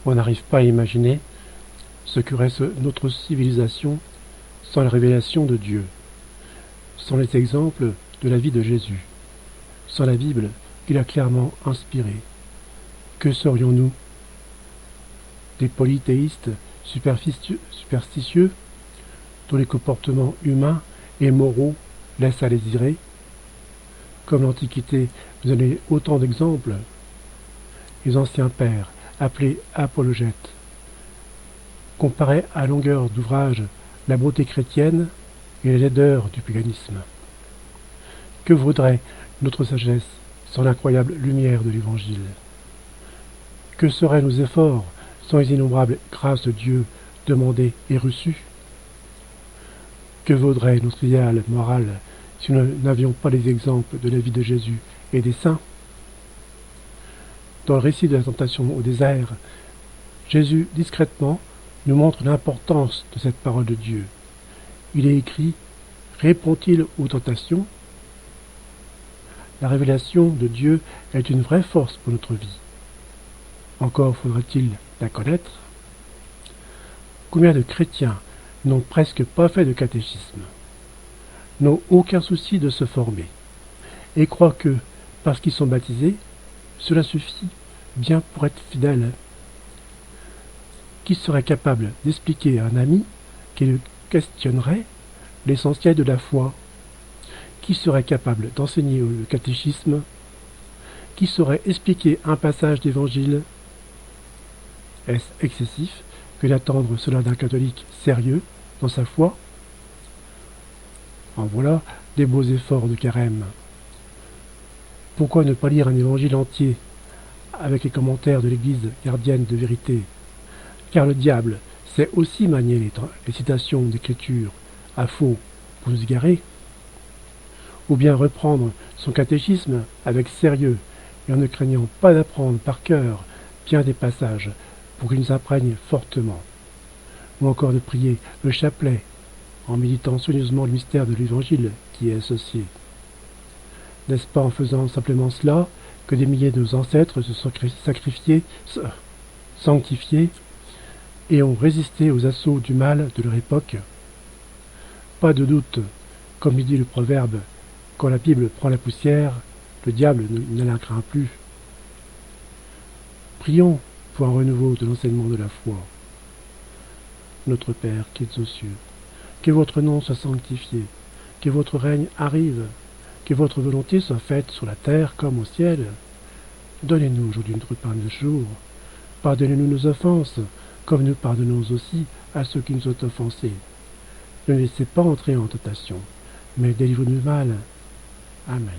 On n'arrive pas à imaginer ce que reste notre civilisation sans la révélation de Dieu, sans les exemples de la vie de Jésus, sans la Bible qu'il a clairement inspirée. Que serions-nous? Des polythéistes superstitieux dont les comportements humains et moraux laissent à désirer? Comme l'Antiquité nous donnait autant d'exemples, les anciens pères, appelés apologètes, comparaient à longueur d'ouvrage la beauté chrétienne et la laideur du paganisme. Que vaudrait notre sagesse sans l'incroyable lumière de l'Évangile? Que seraient nos efforts sans les innombrables grâces de Dieu demandées et reçues? Que vaudrait notre idéal moral si nous n'avions pas les exemples de la vie de Jésus et des saints? Dans le récit de la tentation au désert, Jésus discrètement nous montre l'importance de cette parole de Dieu. Il est écrit « Répond-il aux tentations ?» La révélation de Dieu est une vraie force pour notre vie. Encore faudra-t-il la connaître? Combien de chrétiens n'ont presque pas fait de catéchisme, n'ont aucun souci de se former, et croient que, parce qu'ils sont baptisés, cela suffit bien pour être fidèles. Qui serait capable d'expliquer à un ami qui le questionnerait l'essentiel de la foi? Qui serait capable d'enseigner le catéchisme? Qui saurait expliquer un passage d'évangile? Est-ce excessif que d'attendre cela d'un catholique sérieux dans sa foi? En voilà des beaux efforts de carême. Pourquoi ne pas lire un évangile entier avec les commentaires de l'Église gardienne de vérité? Car le diable sait aussi manier les citations d'Écriture à faux pour nous égarer. Ou bien reprendre son catéchisme avec sérieux et en ne craignant pas d'apprendre par cœur bien des passages pour qu'ils nous imprègnent fortement. Ou encore de prier le chapelet en méditant soigneusement le mystère de l'Évangile qui est associé. N'est-ce pas en faisant simplement cela que des milliers de nos ancêtres se sont sacrifiés, sanctifiés et ont résisté aux assauts du mal de leur époque? Pas de doute, comme il dit le proverbe, quand la Bible prend la poussière, le diable ne la craint plus. Prions pour un renouveau de l'enseignement de la foi. Notre Père qui es aux cieux, que votre nom soit sanctifié, que votre règne arrive, que votre volonté soit faite sur la terre comme au ciel. Donnez-nous aujourd'hui notre pain de jour. Pardonnez-nous nos offenses, comme nous pardonnons aussi à ceux qui nous ont offensés. Ne laissez pas entrer en tentation, mais délivrez-nous du mal. Amen.